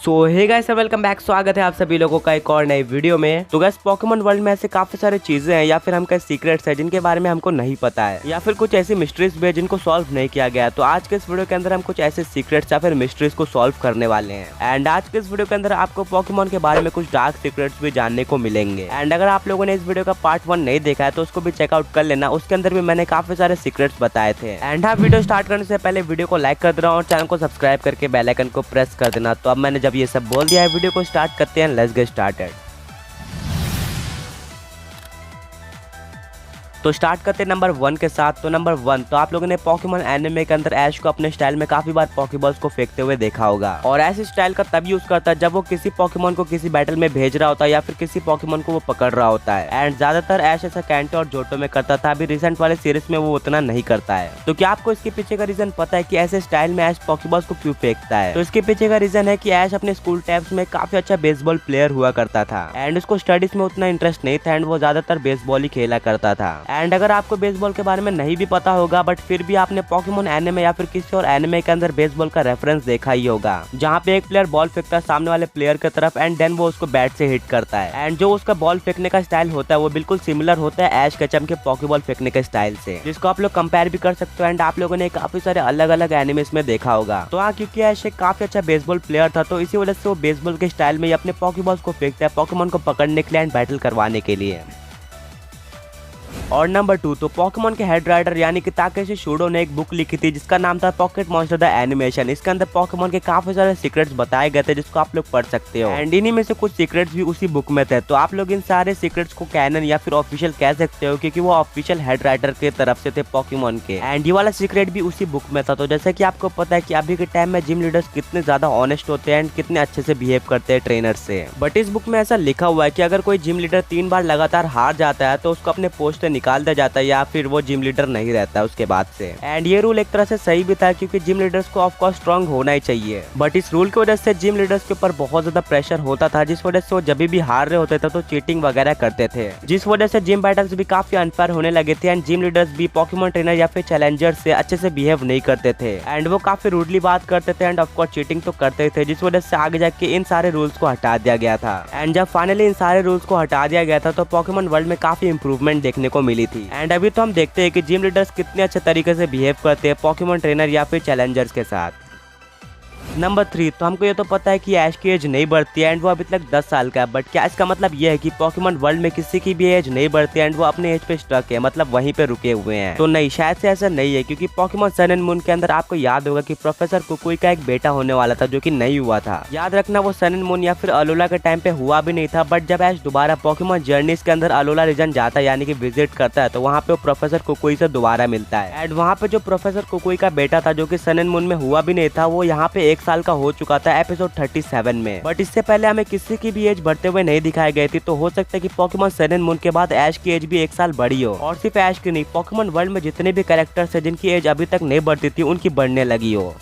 सो hey guys welcome back, स्वागत है आप सभी लोगों का एक और नई वीडियो में। तो गाइस पोकेमॉन वर्ल्ड में ऐसे काफी सारी चीजें हैं या फिर हम कई सीक्रेट्स हैं जिनके बारे में हमको नहीं पता है, या फिर कुछ ऐसी मिस्ट्रीज भी है जिनको सॉल्व नहीं किया गया। तो आज के इस वीडियो के अंदर हम कुछ ऐसे सीक्रेट्स या फिर मिस्ट्रीज को सॉल्व करने वाले हैं। एंड आज के इस वीडियो के अंदर आपको पोकेमॉन के बारे में कुछ डार्क सीक्रेट्स भी जानने को मिलेंगे। एंड अगर आप लोगों ने इस वीडियो का पार्ट 1 नहीं देखा है तो उसको भी चेकआउट कर लेना, उसके अंदर भी मैंने काफी सारे सीक्रेट्स बताए थे। एंड हाँ, वीडियो स्टार्ट करने से पहले वीडियो को लाइक कर देना और चैनल को सब्सक्राइब करके बेल आइकन को प्रेस कर देना। तो अब मैंने जब ये सब बोल दिया है, वीडियो को स्टार्ट करते हैं। Let's get started. तो स्टार्ट करते हैं नंबर 1 के साथ। तो नंबर 1, तो आप लोगों ने पोकेमॉन एनिमे के अंदर ऐश को अपने स्टाइल में काफी बार पॉकीबॉल्स को फेंकते हुए देखा होगा। और ऐसे स्टाइल का तब यूज करता है जब वो किसी पोकेमॉन को किसी बैटल में भेज रहा होता है या फिर किसी पोकेमॉन को वो पकड़ रहा होता है। एंड ज्यादातर ऐश ऐसा कैंटो और जोटो में करता था, अभी रिसेंट वाले सीरीज में वो उतना नहीं करता है। तो क्या आपको इसके पीछे का रीजन पता है कि ऐसे स्टाइल में ऐश पॉकीबॉल्स को क्यों फेंकता है? तो इसके पीछे का रीजन है कि ऐश अपने स्कूल टाइम्स में काफी अच्छा बेसबॉल प्लेयर हुआ करता था एंड उसको स्टडीज में उतना इंटरेस्ट नहीं था एंड वो ज्यादातर बेसबॉल ही खेला करता था। एंड अगर आपको बेसबॉल के बारे में नहीं भी पता होगा बट फिर भी आपने पोकेमॉन एनिमे या फिर किसी और एनिमे के अंदर बेसबॉल का रेफरेंस देखा ही होगा, जहाँ पे एक प्लेयर बॉल फेंकता है सामने वाले प्लेयर की तरफ एंड देन वो उसको बैट से हिट करता है। एंड जो उसका बॉल फेंकने का स्टाइल होता है वो बिल्कुल सिमिलर होता है ऐश केचम के पॉकीबॉल फेंकने के स्टाइल से, जिसको आप लोग कंपेयर भी कर सकते हो। एंड आप लोगों ने काफी सारे अलग अलग एनिमेस में देखा होगा। तो हाँ, क्योंकि ऐश एक काफी अच्छा बेसबॉल प्लेयर था तो इसी वजह से वो बेसबॉल के स्टाइल में अपने पॉकीबॉल्स को फेंकता है पोकेमॉन को पकड़ने के लिए एंड बैटल करवाने के लिए। और नंबर 2, तो पोकेमॉन के हेड राइटर यानी कि ताकेशी शुडो ने एक बुक लिखी थी जिसका नाम था पॉकेट मॉन्स्टर द एनिमेशन। इसके अंदर पोकेमॉन के काफी सारे सीक्रेट्स बताए गए थे जिसको आप लोग पढ़ सकते हो। एंड इन्हीं में से कुछ सीक्रेट्स भी उसी बुक में थे। तो आप लोग इन सारे सीक्रेट्स को कैनन या फिर ऑफिशियल कह सकते हो क्योंकि वो ऑफिशियल हेड राइटर की तरफ से थे पोकेमॉन के। एंड ये वाला सीक्रेट भी उसी बुक में था। तो जैसे कि आपको पता है कि अभी के टाइम में जिम लीडर्स कितने ज्यादा ऑनेस्ट होते हैं एंड कितने अच्छे से बिहेव करते हैं ट्रेनर से, बट इस बुक में ऐसा लिखा हुआ है कि अगर कोई जिम लीडर 3 बार लगातार हार जाता है तो उसको अपने पोस्ट से निकाल दिया जाता है या फिर वो जिम लीडर नहीं रहता उसके बाद से। एंड ये रूल एक तरह से सही भी था क्योंकि जिम लीडर्स को ऑफ कोर्स स्ट्रांग होना ही चाहिए, बट इस रूल की वजह से जिम लीडर्स के ऊपर बहुत ज्यादा प्रेशर होता था जिस वजह से वो जब भी हार रहे होते थे तो चीटिंग वगैरह करते थे, जिस वजह से जिम बैटल्स भी काफी अनफेयर होने लगे थे एंड जिम लीडर्स भी पोकेमॉन ट्रेनर या फिर चैलेंजर से अच्छे से बिहेव नहीं करते थे एंड वो काफी रूडली बात करते थे एंड ऑफ कोर्स चीटिंग तो करते थे, जिस वजह से आगे जाके इन सारे रूल्स को हटा दिया गया था। एंड जब फाइनली इन सारे रूल्स को हटा दिया गया था तो पोकेमॉन वर्ल्ड में काफी इंप्रूवमेंट देखने को मिली थी। एंड अभी तो हम देखते हैं कि जिम लीडर्स कितने अच्छे तरीके से बिहेव करते हैं पोकेमॉन ट्रेनर या फिर चैलेंजर्स के साथ। नंबर 3, तो हमको ये तो पता है कि ऐश की एज नहीं बढ़ती है एंड वो अभी तक 10 साल का है, बट क्या इसका मतलब ये है कि पोकेमॉन वर्ल्ड में किसी की भी एज नहीं बढ़ती एंड वो अपने एज पे स्टक है, मतलब वहीं पे रुके हुए हैं? तो नहीं, शायद से ऐसा नहीं है क्योंकि पोकेमॉन सन एंड मून के अंदर आपको याद होगा कि प्रोफेसर कुकुई का एक बेटा होने वाला था जो कि नहीं हुआ था। याद रखना, वो सन एंड मून या फिर अलोला के टाइम पे हुआ भी नहीं था, बट जब ऐश दोबारा पोकेमॉन जर्नीज के अंदर अलोला रीजन जाता है यानी कि विजिट करता है तो वहाँ पे वो प्रोफेसर कुकुई से दोबारा मिलता है। एंड वहाँ पे जो प्रोफेसर कुकुई का बेटा था जो कि सन एंड मून में हुआ भी नहीं था, वो यहाँ पे 1 साल का हो चुका था एपिसोड 37 में, बट इससे पहले हमें किसी की भी एज बढ़ते हुए नहीं दिखाई गई थी। तो हो सकता है कि पोकेमॉन सन एंड मून के बाद ऐश की एज भी 1 साल बढ़ी हो, और सिर्फ ऐश की नहीं, पोकेमॉन वर्ल्ड में जितने भी कैरेक्टर्स हैं जिनकी एज अभी तक नहीं बढ़ती थी उनकी बढ़ने लगी हो।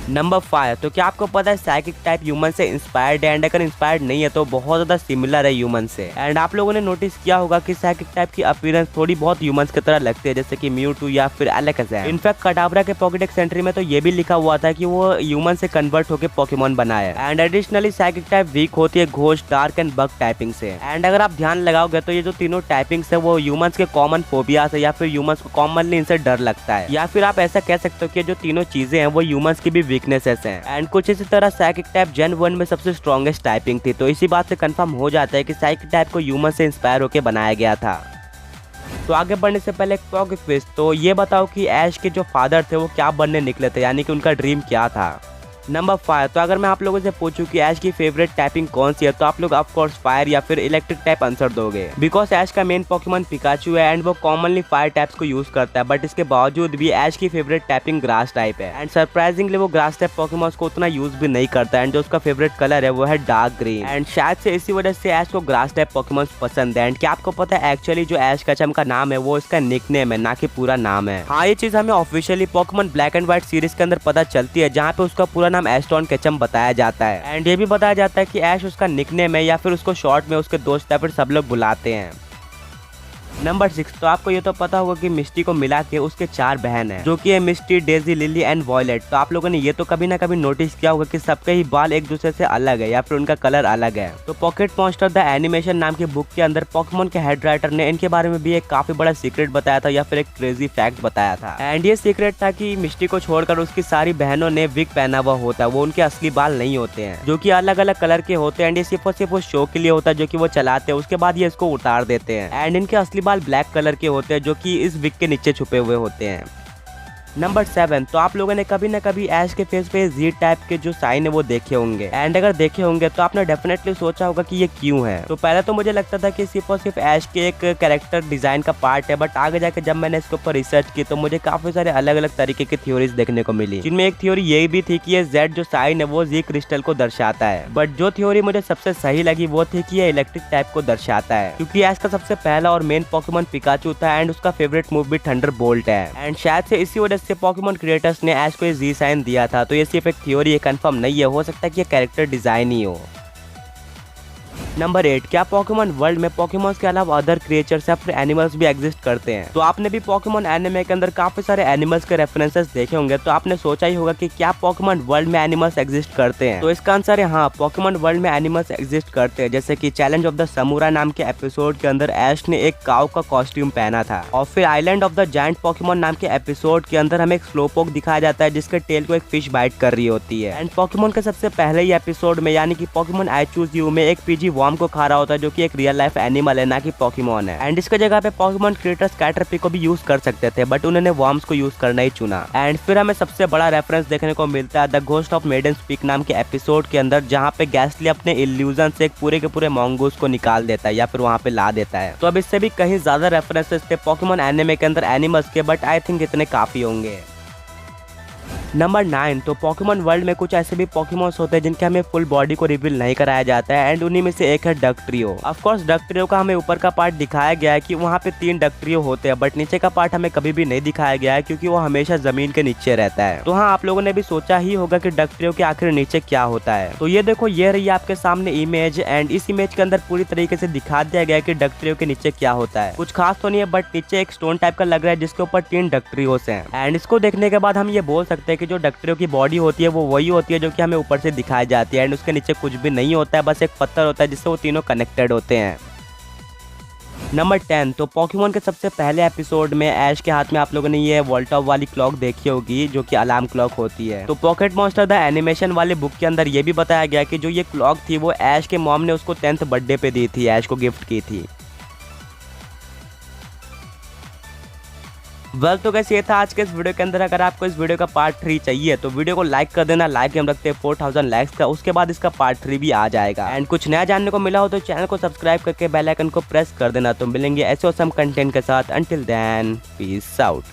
नंबर 5, तो क्या आपको पता है साइकिक टाइप ह्यूमन से इंस्पायर्ड है? एंड अगर इंस्पायर्ड नहीं है तो बहुत ज्यादा सिमिलर है ह्यूमन से। एंड आप लोगों ने नोटिस किया होगा कि साइकिक टाइप की अपीयरेंस थोड़ी बहुत ह्यूमंस की तरह लगती है, जैसे कि म्यूटू या फिर एलेक्सांडर। इनफैक्ट कडाब्रा के पॉकेडेक्स एंट्री में तो ये भी लिखा हुआ था कि वो ह्यूमन से कन्वर्ट होकर पोकेमॉन बनाया। And additionally psychic type weak होती है ghost, dark and bug typing से। एंड अगर आप ध्यान लगाओगे तो ये जो तीनों टाइपिंग्स है वो ह्यूमंस के कॉमन फोबिया से या फिर ह्यूमंस को कॉमनली इनसे डर लगता है, या फिर आप ऐसा कह सकते हो कि जो तीनों चीजें हैं वो ह्यूमंस की भी वीकनेसेस हैं। एंड कुछ इसी तरह साइकिक टाइप जेन 1 में सबसे स्ट्रॉन्गेस्ट टाइपिंग थी, तो इसी बात से कंफर्म हो जाता है कि साइकिक टाइप को ह्यूमन से इंस्पायर होकर बनाया गया था। तो आगे बढ़ने से पहले एक टॉक क्विज, तो ये बताओ कि ऐश के जो फादर थे वो क्या बनने निकले थे, यानी कि उनका ड्रीम क्या था? नंबर 5, तो अगर मैं आप लोगों से पूछूं कि ऐश की फेवरेट टाइपिंग कौन सी है तो आप लोग ऑफ कोर्स फायर या फिर इलेक्ट्रिक टाइप आंसर दोगे, बिकॉज ऐश का मेन पोकेमॉन पिकाचू है एंड वो कॉमनली फायर टाइप्स को यूज करता है, बट इसके बावजूद भी ऐश की फेवरेट टाइपिंग ग्रास टाइप है। एंड सरप्राइजिंगली वो ग्रास टाइप पोकेमॉन्स को उतना यूज भी नहीं करता एंड जो उसका फेवरेट कलर है वो है डार्क ग्रीन। एंड शायद से इसी वजह से ऐश को ग्रास टाइप पोकेमॉन्स पसंद है। एंड क्या आपको पता है एक्चुअली जो ऐश केचम का नाम है वो इसका निकनेम है, ना कि पूरा नाम है। हाँ, ये चीज हमें officially Pokemon black and white series के अंदर पता चलती है, जहाँ पे उसका पूरा नाम एस्टोन केचम बताया जाता है। एंड ये भी बताया जाता है कि ऐश उसका निकनेम है या फिर उसको शॉर्ट में उसके दोस्त या फिर सब लोग बुलाते हैं। नंबर 6, तो आपको ये तो पता होगा कि मिस्टी को मिला के उसके 4 बहन है, जो कि है मिस्टी, डेजी, लिली एंड वॉयलेट। तो आप लोगों ने ये तो कभी ना कभी नोटिस किया होगा कि सबके ही बाल एक दूसरे से अलग है या फिर उनका कलर अलग है। तो पॉकेट मॉन्स्टर द एनिमेशन नाम की बुक के अंदर पोकेमॉन के हेड राइटर ने इनके बारे में भी एक काफी बड़ा सीक्रेट बताया था या फिर एक क्रेजी फैक्ट बताया था। एंड ये सीक्रेट था कि मिस्टी को छोड़कर उसकी सारी बहनों ने विग पहना हुआ होता है, वो उनके असली बाल नहीं होते हैं, जो कि अलग अलग कलर के होते हैं। एंड ये सिर्फ और सिर्फ उस शो के लिए होता है जो कि वो चलाते हैं, उसके बाद ये इसको उतार देते हैं। एंड इनके असली बाल ब्लैक कलर के होते हैं, जो कि इस विग के नीचे छुपे हुए होते हैं। नंबर 7, तो आप लोगों ने कभी ना कभी ऐश के फेस पे जी टाइप के जो साइन है वो देखे होंगे। एंड अगर देखे होंगे तो आपने डेफिनेटली सोचा होगा कि ये क्यों है। तो पहले तो मुझे लगता था कि सिर्फ और सिर्फ ऐश के एक कैरेक्टर डिजाइन का पार्ट है, बट आगे जाके जब मैंने इसके ऊपर रिसर्च की तो मुझे काफी सारे अलग अलग तरीके की थ्योरीज देखने को मिली, जिनमें एक थ्योरी यही भी थी कि ये जेड जो साइन है वो जी क्रिस्टल को दर्शाता है। बट जो थ्योरी मुझे सबसे सही लगी वो थी कि ये इलेक्ट्रिक टाइप को दर्शाता है, क्योंकि ऐश का सबसे पहला और मेन पोकेमॉन पिकाचू था एंड उसका फेवरेट मूव भी थंडर बोल्ट है। एंड शायद से इसी वजह से पोकेमॉन क्रिएटर ने ऐश को जी साइन दिया था। तो ये सिर्फ एक थ्योरी है, कंफर्म नहीं है, हो सकता है कि ये कैरेक्टर डिजाइन ही हो। नंबर 8, क्या पोकेमॉन वर्ल्ड में पोकेमॉन्स के अलावा अदर क्रिएचर्स या फिर एनिमल्स भी एग्जिस्ट करते हैं? तो आपने भी पोकेमॉन एनिमे के अंदर काफी सारे एनिमल्स के रेफरेंसेस देखे होंगे, तो आपने सोचा ही होगा कि क्या पोकेमॉन वर्ल्ड में एनिमल्स एग्जिस्ट करते हैं? तो इसका आंसर है हाँ, पोकेमॉन वर्ल्ड में एनिमल्स एग्जिस्ट करते हैं। जैसे कि चैलेंज ऑफ द समुरा नाम के एपिसोड के अंदर ऐश ने एक काऊ का कॉस्ट्यूम पहना था, और फिर island of the giant Pokemon नाम के एपिसोड के अंदर हमें एक स्लोपोक दिखाया जाता है जिसके टेल को एक फिश बाइट कर रही होती है। एंड पोकेमॉन के सबसे पहले ही एपिसोड में यानी कि पोकेमॉन आई चूज यू में एक पीजी वॉर्म को खा रहा होता है, जो कि एक रियल लाइफ एनिमल है, ना कि पोकेमॉन है। एंड इसके जगह पे पोकेमॉन क्रिएटर्स कैटरपी को भी यूज कर सकते थे, बट उन्होंने वॉर्म्स को यूज करना ही चुना। एंड फिर हमें सबसे बड़ा रेफरेंस देखने को मिलता है the ghost of maidens peak नाम के एपिसोड के अंदर, जहाँ पे गैस्टली अपने इल्यूजन से एक पूरे के पूरे मोंगूस को निकाल देता है या फिर वहाँ पे ला देता है। तो अब इससे भी कहीं ज्यादा रेफरेंसेस थे पोकेमॉन एनिमे के अंदर एनिमल्स के, बट आई थिंक इतने काफी होंगे। नंबर 9, तो पोकेमॉन वर्ल्ड में कुछ ऐसे भी पोकेमॉन्स होते हैं जिनके हमें फुल बॉडी को रिवील नहीं कराया जाता है, एंड उन्हीं में से एक है डक्ट्रियो। ऑफ कोर्स डक्ट्रियो का हमें ऊपर का पार्ट दिखाया गया है कि वहाँ पे 3 डक्ट्रियो होते हैं, बट नीचे का पार्ट हमें कभी भी नहीं दिखाया गया है क्योंकि वो हमेशा जमीन के नीचे रहता है। तो हाँ, आप लोगों ने भी सोचा ही होगा कि डक्ट्रियो के आखिर नीचे क्या होता है। तो ये देखो, ये रही आपके सामने इमेज, एंड इस इमेज के अंदर पूरी तरीके से दिखा दिया गया है कि डक्ट्रियो के नीचे क्या होता है। कुछ खास तो नहीं है, बट नीचे एक स्टोन टाइप का लग रहा है जिसके ऊपर 3 डक्ट्रियोस हैं। एंड इसको देखने के बाद हम ये बोल सकते हैं कि जो डक्ट्रियो की बॉडी होती है वो वही होती है जो कि हमें ऊपर से दिखाई जाती है, एंड उसके नीचे कुछ भी नहीं होता है, बस एक पत्थर होता है जिससे वो तीनों कनेक्टेड होते हैं। नंबर 10, तो पोकेमॉन के सबसे पहले एपिसोड में ऐश के हाथ में आप लोगों ने ये वोल्टॉप वाली क्लॉक देखी होगी, जो कि अलार्म क्लॉक होती है। तो पॉकेट मॉन्स्टर द एनिमेशन वाले बुक के अंदर ये भी बताया गया कि जो ये क्लॉक थी वो ऐश के मॉम ने उसको 10th बर्थडे पे दी थी, ऐश को गिफ्ट की थी। वेल, तो कैसे ये था आज के इस वीडियो के अंदर। अगर आपको इस वीडियो का पार्ट 3 चाहिए तो वीडियो को लाइक कर देना। लाइक हम रखते हैं 4000 लाइक्स का, उसके बाद इसका पार्ट 3 भी आ जाएगा। एंड कुछ नया जानने को मिला हो तो चैनल को सब्सक्राइब करके बेल आइकन को प्रेस कर देना। तो मिलेंगे ऐसे ऑसम कंटेंट के साथ। Until then, peace out.